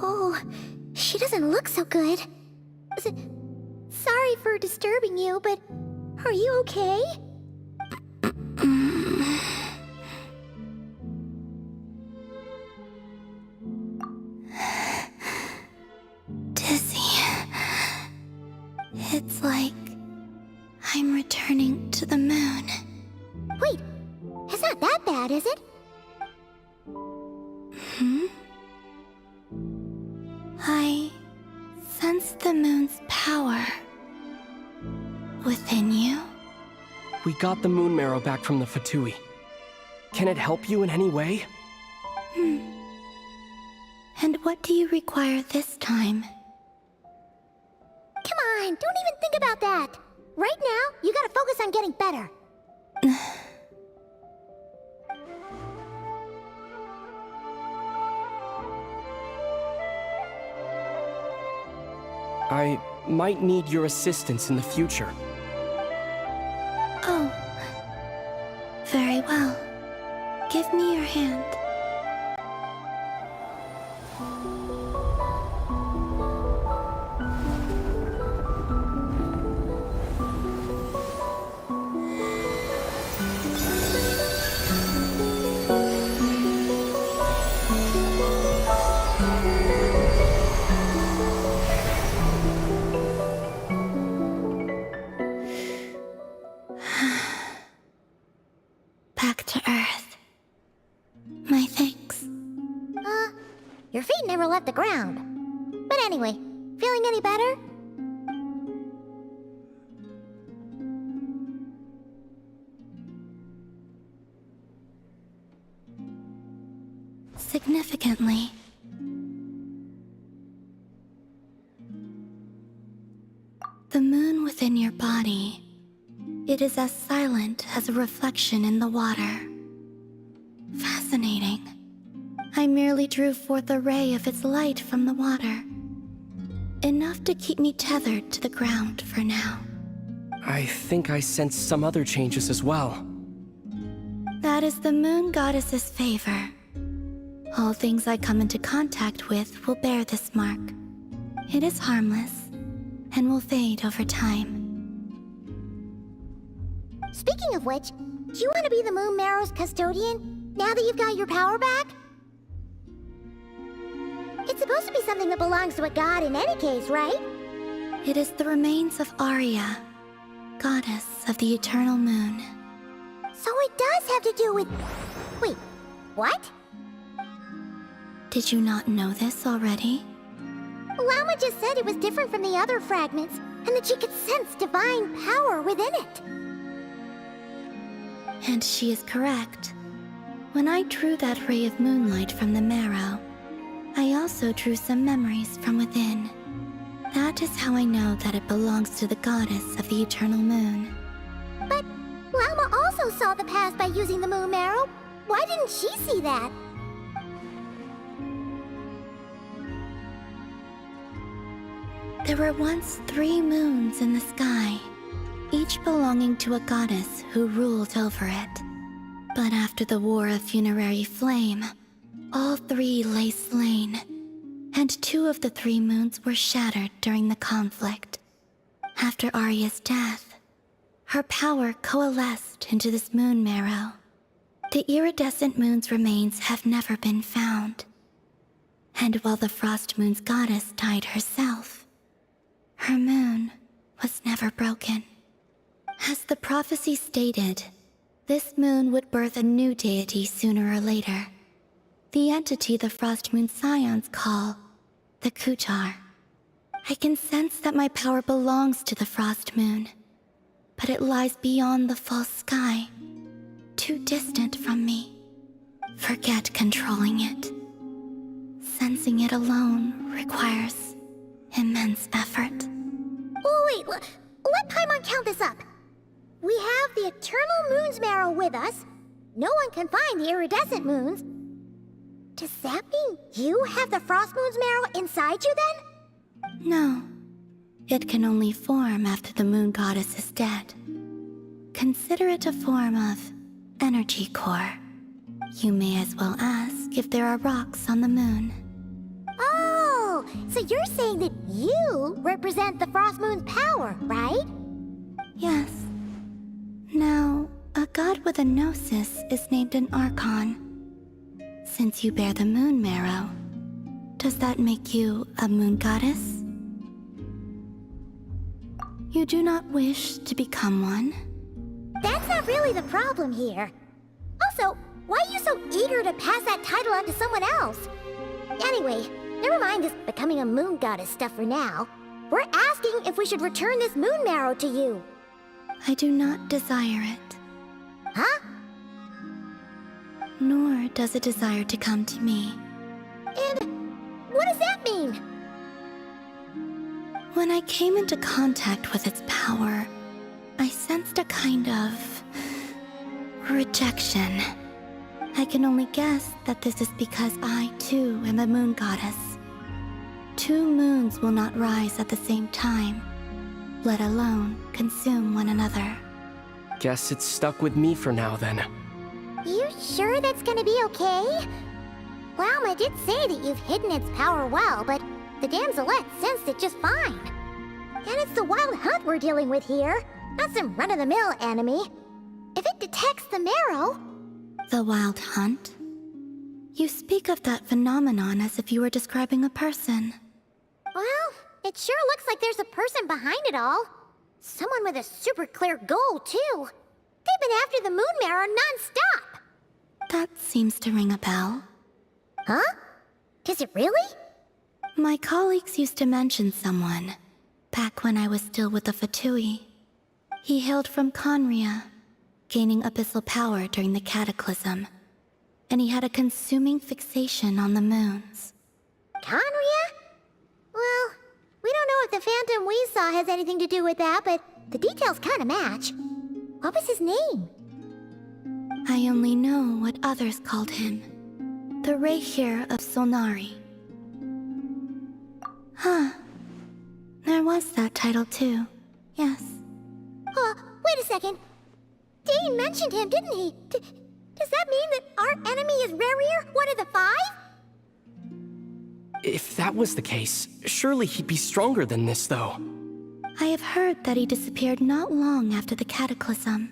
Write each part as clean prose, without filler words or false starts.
Oh, she doesn't look so good. Sorry for disturbing you, but are you okay? Dizzy. It's like I'm returning to the moon. Wait, it's not that bad, is it? I sense the moon's power within you. We got the moon marrow back from the Fatui. Can it help you in any way? And what do you require this time? Come on, don't even think about that. Right now, you gotta focus on getting better. I might need your assistance in the future. Oh. Very well. Give me your hand. Back to Earth. My thanks. Your feet never left the ground. But anyway, feeling any better? Significantly. The moon within your body, it is as silent as a reflection in the water. Fascinating. I merely drew forth a ray of its light from the water. Enough to keep me tethered to the ground for now. I think I sense some other changes as well. That is the moon goddess's favor. All things I come into contact with will bear this mark. It is harmless, and will fade over time. Speaking of which, do you want to be the Moon Marrow's custodian, now that you've got your power back? It's supposed to be something that belongs to a god in any case, right? It is the remains of Arya, goddess of the eternal moon. So it does have to do with... Wait, what? Did you not know this already? Llama just said it was different from the other fragments, and that she could sense divine power within it. And she is correct. When I drew that ray of moonlight from the marrow, I also drew some memories from within. That is how I know that it belongs to the goddess of the eternal moon. But Llama also saw the past by using the Moon Marrow. Why didn't she see that? There were once 3 moons in the sky, each belonging to a goddess who ruled over it. But after the War of Funerary Flame, all 3 lay slain, and 2 of the 3 moons were shattered during the conflict. After Arya's death, her power coalesced into this moon marrow. The iridescent moon's remains have never been found. And while the Frost Moon's goddess died herself, her moon was never broken. As the prophecy stated, this moon would birth a new deity sooner or later. the entity the Frost Moon Scions call the Kutar. I can sense that my power belongs to the Frost Moon, but it lies beyond the false sky, too distant from me. Forget controlling it. Sensing it alone requires immense effort. Oh, wait, let Paimon count this up. We have the Eternal Moon's Marrow with us. No one can find the iridescent moons. Does that mean you have the Frost Moon's Marrow inside you then? No. It can only form after the moon goddess is dead. Consider it a form of energy core. You may as well ask if there are rocks on the moon. Oh, so you're saying that you represent the Frost Moon's power, right? Yes. Now, a god with a gnosis is named an Archon. Since you bear the moon marrow, does that make you a moon goddess? You do not wish to become one? That's not really the problem here. Also, why are you so eager to pass that title on to someone else? Anyway, never mind this becoming a moon goddess stuff for now. We're asking if we should return this moon marrow to you. I do not desire it. Huh? Nor does it desire to come to me. And what does that mean? When I came into contact with its power, I sensed a kind of rejection. I can only guess that this is because I, too, am a moon goddess. Two moons will not rise at the same time, let alone consume one another. Guess it's stuck with me for now then. You sure that's gonna be okay? Walma did say that you've hidden its power well, but the damselette sensed it just fine. And it's the wild hunt we're dealing with here, not some run-of-the-mill enemy. If it detects the marrow... The wild hunt? You speak of that phenomenon as if you were describing a person. Well, it sure looks like there's a person behind it all. Someone with a super clear goal, too. They've been after the moon marrow non-stop. That seems to ring a bell. Huh? Does it really? My colleagues used to mention someone, back when I was still with the Fatui. He hailed from Conria, gaining abyssal power during the Cataclysm, and he had a consuming fixation on the moons. Conria? Well, we don't know if the phantom we saw has anything to do with that, but the details kind of match. What was his name? I only know what others called him. The Rehir of Solnari. Huh. There was that title too. Yes. Wait a second. Dane mentioned him, didn't he? Does that mean that our enemy is Rerir, one of the five? If that was the case, surely he'd be stronger than this, though. I have heard that he disappeared not long after the Cataclysm.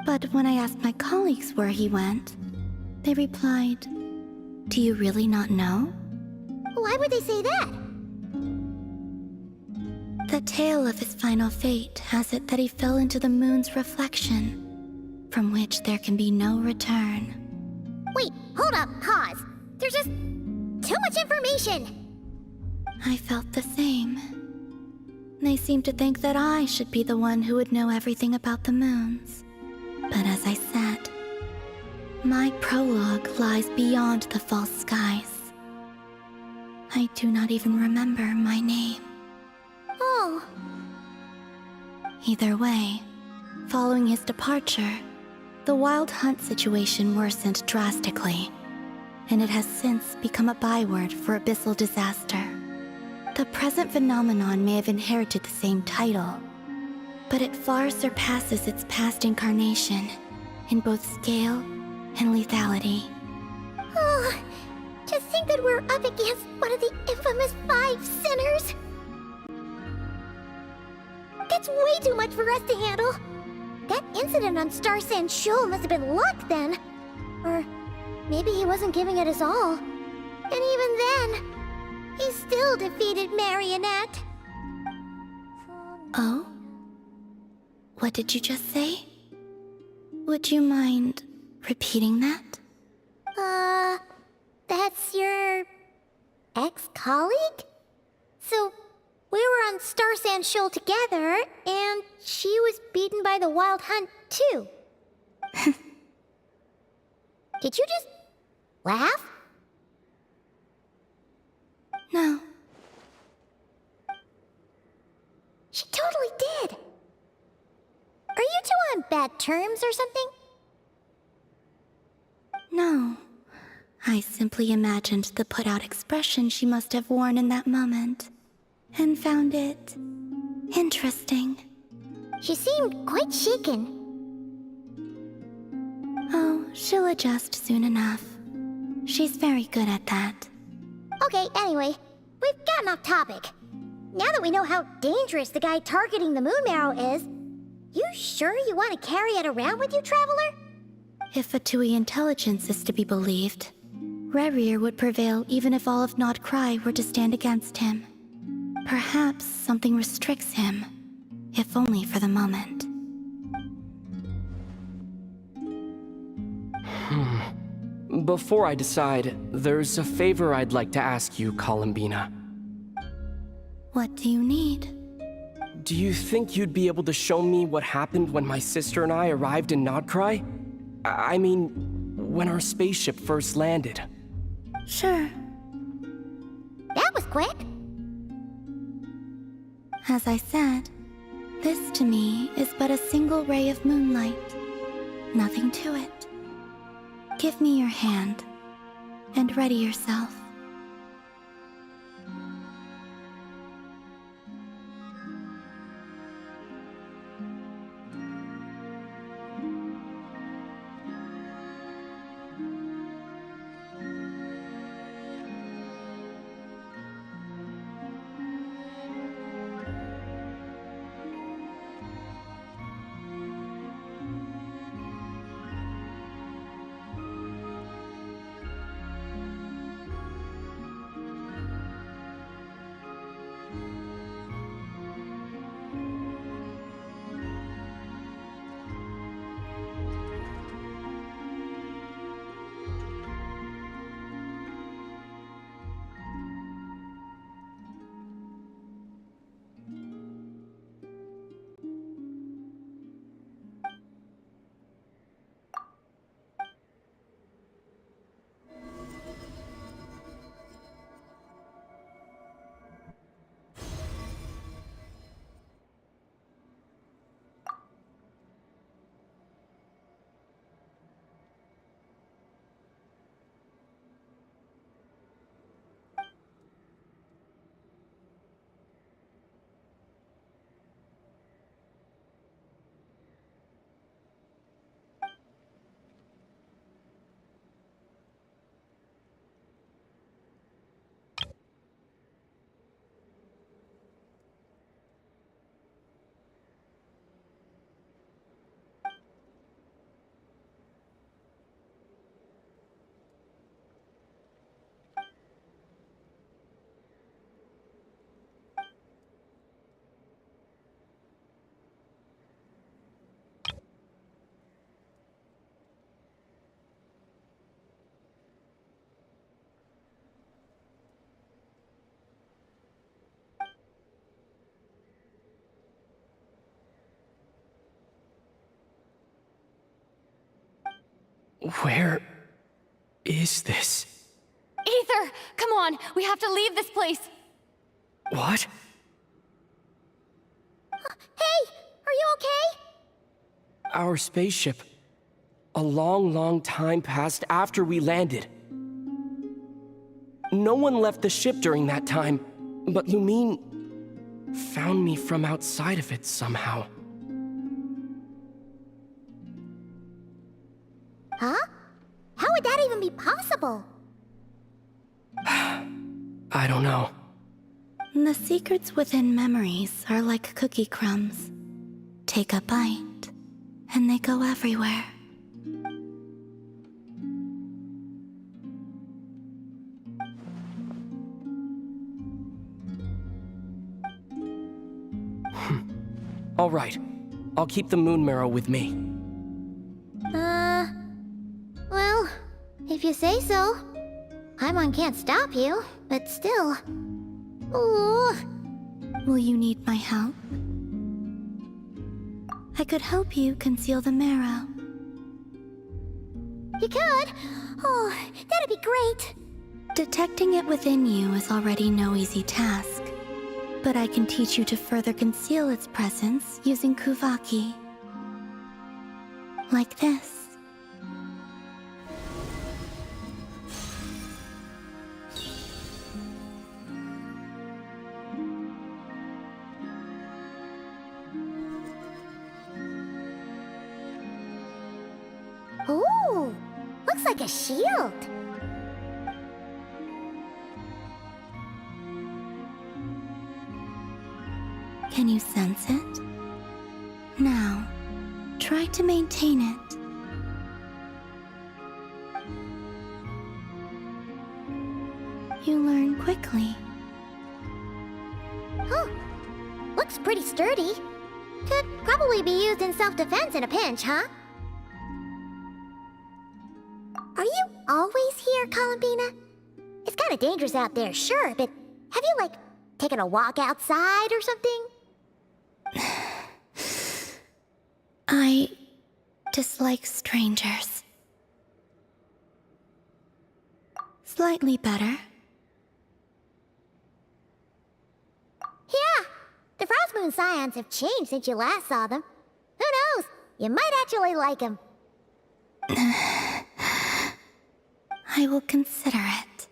But when I asked my colleagues where he went, they replied, "Do you really not know?" Why would they say that? The tale of his final fate has it that he fell into the moon's reflection, from which there can be no return. Wait, hold up, pause. There's just too much information. I felt the same. They seemed to think that I should be the one who would know everything about the moons. But as I said, my prologue lies beyond the false skies. I do not even remember my name. Oh. Either way, following his departure, the wild hunt situation worsened drastically, and it has since become a byword for abyssal disaster. The present phenomenon may have inherited the same title, but it far surpasses its past incarnation in both scale and lethality. Oh, to think that we're up against one of the infamous 5 sinners. That's way too much for us to handle. That incident on Star Sand Shoal must have been luck then. Or maybe he wasn't giving it his all. And even then, he still defeated Marionette. Oh? What did you just say? Would you mind repeating that? shoal together, and she was beaten by the Wild Hunt, too. Did you just laugh? No. She totally did. Are you two on bad terms or something? No. I simply imagined the put-out expression she must have worn in that moment, and found it interesting. She seemed quite shaken. Oh, she'll adjust soon enough. She's very good at that. Okay, anyway, we've gotten off topic. Now that we know how dangerous the guy targeting the moon marrow is, you sure you want to carry it around with you, Traveler? If Fatui intelligence is to be believed, Rerir would prevail even if all of Nod Cry were to stand against him. Perhaps something restricts him, if only for the moment. Before I decide, there's a favor I'd like to ask you, Columbina. What do you need? Do you think you'd be able to show me what happened when my sister and I arrived in Nodcry? I mean, when our spaceship first landed. Sure. That was quick. As I said, this to me is but a single ray of moonlight. Nothing to it. Give me your hand, and ready yourself. Where is this? Aether! Come on! We have to leave this place! What? Hey, are you okay? Our spaceship. A long, long time passed after we landed. No one left the ship during that time, but Lumine found me from outside of it somehow. Huh? How would that even be possible? I don't know. The secrets within memories are like cookie crumbs. Take a bite, and they go everywhere. All right. I'll keep the moon marrow with me. Well, if you say so. Paimon can't stop you, but still. Ooh. Will you need my help? I could help you conceal the marrow. You could? Oh, that'd be great. Detecting it within you is already no easy task, but I can teach you to further conceal its presence using Kuvaki. Like this. Ooh, looks like a shield. Can you sense it? Now, try to maintain it. You learn quickly. Huh. Looks pretty sturdy. Could probably be used in self-defense in a pinch, huh? Are you always here, Columbina? It's kind of dangerous out there, sure, but have you, like, taken a walk outside or something? I dislike strangers. Slightly better. Yeah, the Frost Moon Scions have changed since you last saw them. Who knows? You might actually like them. I will consider it.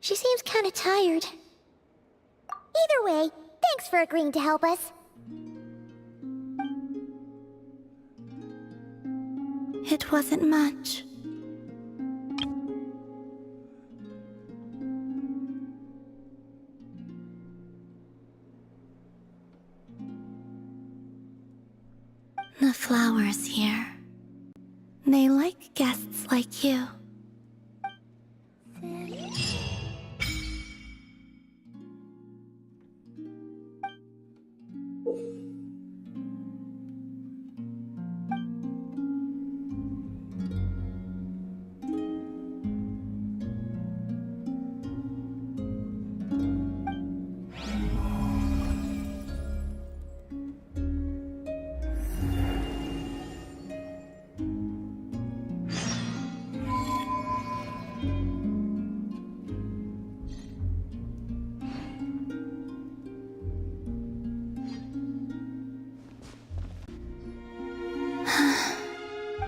She seems kind of tired. Either way, thanks for agreeing to help us. It wasn't much. The flowers here. They like guests like you.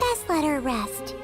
Best let her rest.